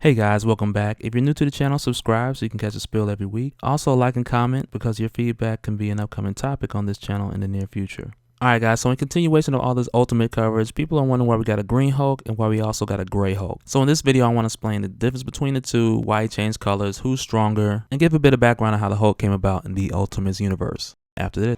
Hey guys, welcome back. If you're new to the channel, subscribe so you can catch a spill every week. Also like and comment because your feedback can be an upcoming topic on this channel in the near future. Alright guys, so in continuation of all this Ultimate coverage, people are wondering why we got a green Hulk and why we also got a gray Hulk. So in this video I want to explain the difference between the two, why he changed colors, who's stronger, and give a bit of background on how the Hulk came about in the Ultimates universe. After this.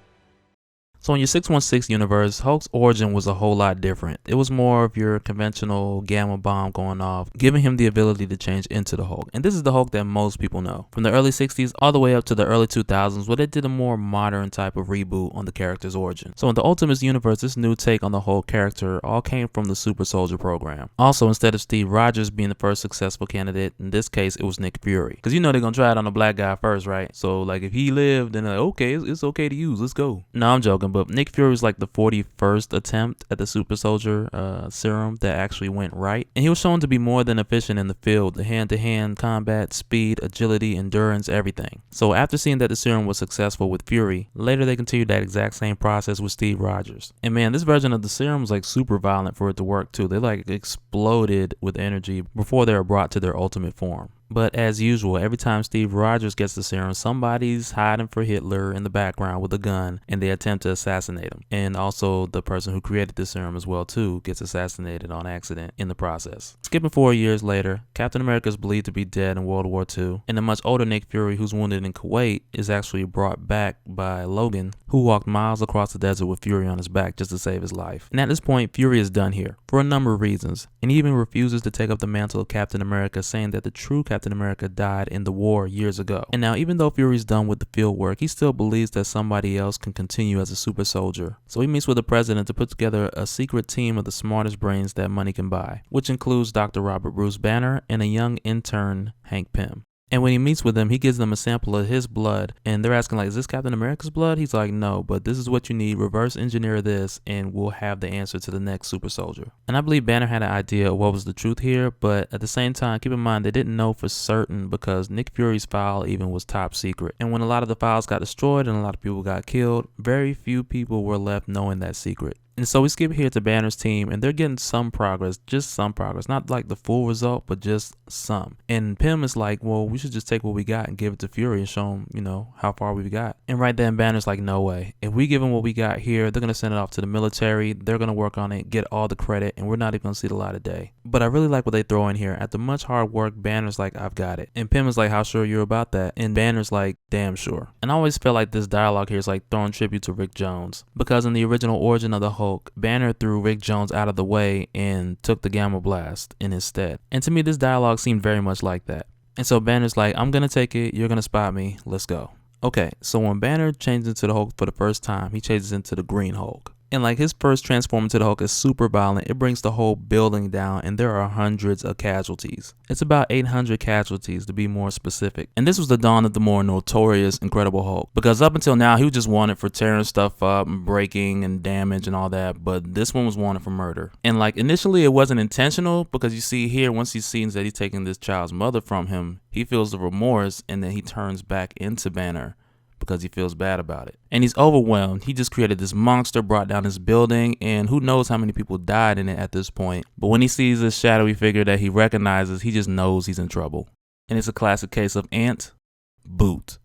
So in your 616 universe, Hulk's origin was a whole lot different. It was more of your conventional gamma bomb going off, giving him the ability to change into the Hulk. And this is the Hulk that most people know. From the early 60s all the way up to the early 2000s, where they did a more modern type of reboot on the character's origin. So in the Ultimates universe, this new take on the Hulk character all came from the Super Soldier program. Also, instead of Steve Rogers being the first successful candidate, in this case it was Nick Fury. Because you know they're gonna try it on a black guy first, right? So like if he lived, then like, okay, it's okay to use, let's go. No, I'm joking. But Nick Fury was like the 41st attempt at the Super Soldier serum that actually went right. And he was shown to be more than efficient in the field, the hand-to-hand combat, speed, agility, endurance, everything. So after seeing that the serum was successful with Fury, later they continued that exact same process with Steve Rogers. And man, this version of the serum was like super violent for it to work too. They like exploded with energy before they were brought to their ultimate form. But as usual, every time Steve Rogers gets the serum, somebody's hiding for Hitler in the background with a gun and they attempt to assassinate him. And also the person who created the serum as well too gets assassinated on accident in the process. Skipping 4 years later, Captain America is believed to be dead in World War II, and the much older Nick Fury, who's wounded in Kuwait, is actually brought back by Logan, who walked miles across the desert with Fury on his back just to save his life. And at this point, Fury is done here for a number of reasons, and he even refuses to take up the mantle of Captain America, saying that the true Captain America died in the war years ago. And now even though Fury's done with the field work, he still believes that somebody else can continue as a super soldier. So he meets with the president to put together a secret team of the smartest brains that money can buy, which includes Dr. Robert Bruce Banner and a young intern, Hank Pym. And when he meets with them, he gives them a sample of his blood, and they're asking like, is this Captain America's blood? He's like, no, but this is what you need. Reverse engineer this and we'll have the answer to the next super soldier. And I believe Banner had an idea of what was the truth here, but at the same time, keep in mind they didn't know for certain because Nick Fury's file even was top secret. And when a lot of the files got destroyed and a lot of people got killed, very few people were left knowing that secret. And so we skip here to Banner's team, and they're getting some progress, just some progress, not like the full result, but just some. And Pym is like, well, we should just take what we got and give it to Fury and show him, you know, how far we've got. And right then Banner's like, no way. If we give him what we got here, they're going to send it off to the military. They're going to work on it, get all the credit, and we're not even going to see the light of day. But I really like what they throw in here. After much hard work, Banner's like, I've got it. And Pym is like, how sure you're about that? And Banner's like, damn sure. And I always feel like this dialogue here is like throwing tribute to Rick Jones, because in the original origin of the Hulk, Banner threw Rick Jones out of the way and took the Gamma Blast in his stead. And to me, this dialogue seemed very much like that. And so Banner's like, I'm gonna take it, you're gonna spot me, let's go. Okay, so when Banner changes into the Hulk for the first time, he changes into the Green Hulk. And like his first transform into the Hulk is super violent. It brings the whole building down and there are hundreds of casualties. It's about 800 casualties to be more specific. And this was the dawn of the more notorious Incredible Hulk. Because up until now, he was just wanted for tearing stuff up and breaking and damage and all that. But this one was wanted for murder. And like initially it wasn't intentional, because you see here, once he sees that he's taking this child's mother from him, he feels the remorse and then he turns back into Banner because he feels bad about it. And he's overwhelmed. He just created this monster, brought down this building, and who knows how many people died in it at this point. But when he sees this shadowy figure that he recognizes, he just knows he's in trouble. And it's a classic case of ant, boot.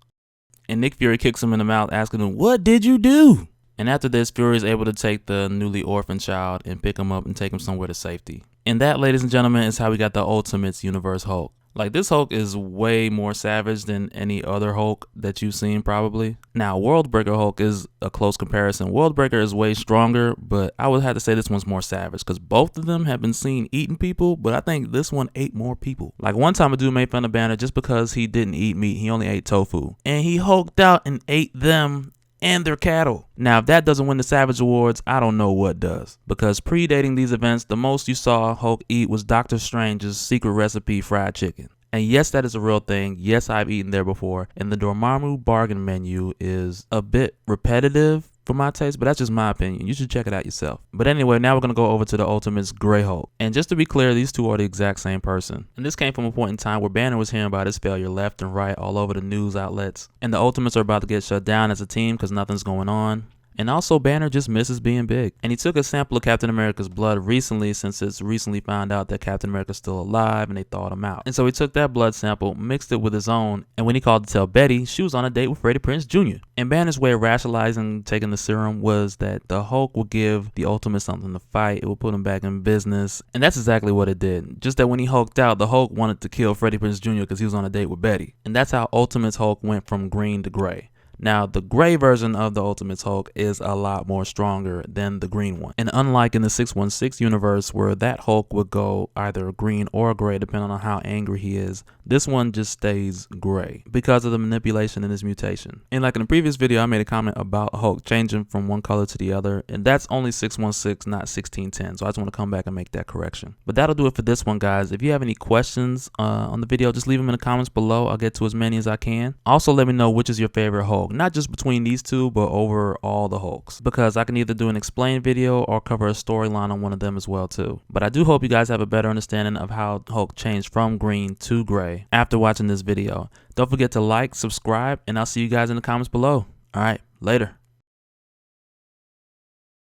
And Nick Fury kicks him in the mouth, asking him, what did you do? And after this, Fury is able to take the newly orphaned child and pick him up and take him somewhere to safety. And that, ladies and gentlemen, is how we got the Ultimates Universe Hulk. Like, this Hulk is way more savage than any other Hulk that you've seen probably. Now, Worldbreaker Hulk is a close comparison. Worldbreaker is way stronger, but I would have to say this one's more savage because both of them have been seen eating people, but I think this one ate more people. Like, one time a dude made fun of Banner just because he didn't eat meat. He only ate tofu. And he hulked out and ate them and their cattle. Now, if that doesn't win the Savage Awards, I don't know what does. Because predating these events, the most you saw Hulk eat was Doctor Strange's secret recipe fried chicken. And yes, that is a real thing. Yes, I've eaten there before. And the Dormammu bargain menu is a bit repetitive for my taste, but that's just my opinion. You should check it out yourself. But anyway, now we're going to go over to the Ultimates Grey Hulk. And just to be clear, these two are the exact same person. And this came from a point in time where Banner was hearing about his failure left and right all over the news outlets. And the Ultimates are about to get shut down as a team because nothing's going on. And also Banner just misses being big. And he took a sample of Captain America's blood recently, since it's recently found out that Captain America's still alive and they thawed him out. And so he took that blood sample, mixed it with his own, and when he called to tell Betty, she was on a date with Freddie Prinze Jr. And Banner's way of rationalizing taking the serum was that the Hulk would give the Ultimate something to fight, it would put him back in business, and that's exactly what it did. Just that when he hulked out, the Hulk wanted to kill Freddie Prinze Jr. because he was on a date with Betty. And that's how Ultimate's Hulk went from green to gray. Now, the gray version of the Ultimate's Hulk is a lot more stronger than the green one. And unlike in the 616 universe where that Hulk would go either green or gray depending on how angry he is, this one just stays gray because of the manipulation in his mutation. And like in the previous video, I made a comment about Hulk changing from one color to the other, and that's only 616, not 1610. So I just want to come back and make that correction. But that'll do it for this one, guys. If you have any questions on the video, just leave them in the comments below. I'll get to as many as I can. Also, let me know which is your favorite Hulk. Not just between these two, but over all the Hulks, because I can either do an explain video or cover a storyline on one of them as well too. But I do hope you guys have a better understanding of how Hulk changed from green to gray after watching this video. Don't forget to like, subscribe, and I'll see you guys in the comments below. All right, later.